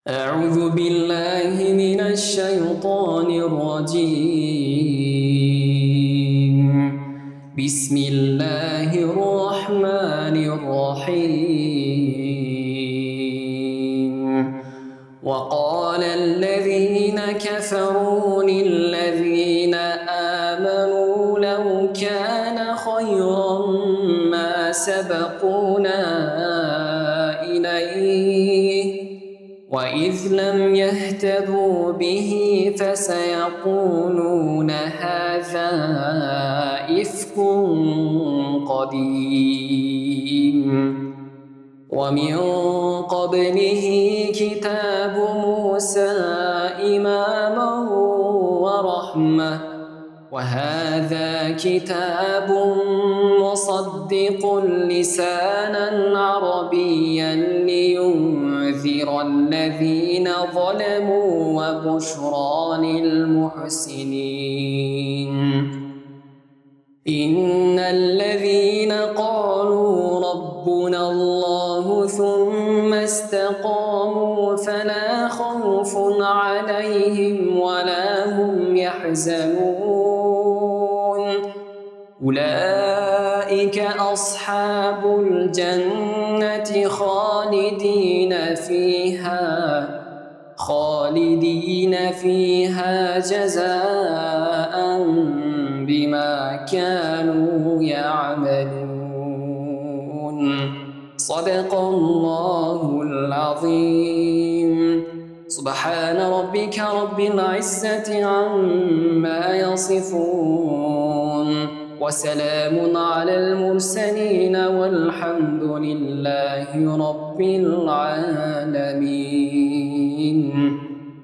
أعوذ بالله من الشيطان الرجيم. بسم الله الرحمن الرحيم. وقال الذين كفروا للذين آمنوا لو كان خيرا ما سبقونا إليه وإذ لم يهتدوا به فسيقولون هذا إفك قديم. ومن قبله كتاب موسى إماما ورحمة وهذا كتاب مصدق لسانا عربيا لينذر الذين ظلموا وبشرى للمحسنين. إن الذين قالوا ربنا الله ثم استقاموا فلا خوف عليهم ولا هم يحزنون أولئك أصحاب الجنة خالدين فيها جزاء بما كانوا يعملون. صدق الله العظيم. سبحان ربك رب العزة عما يصفون وسلام على المرسلين والحمد لله رب العالمين.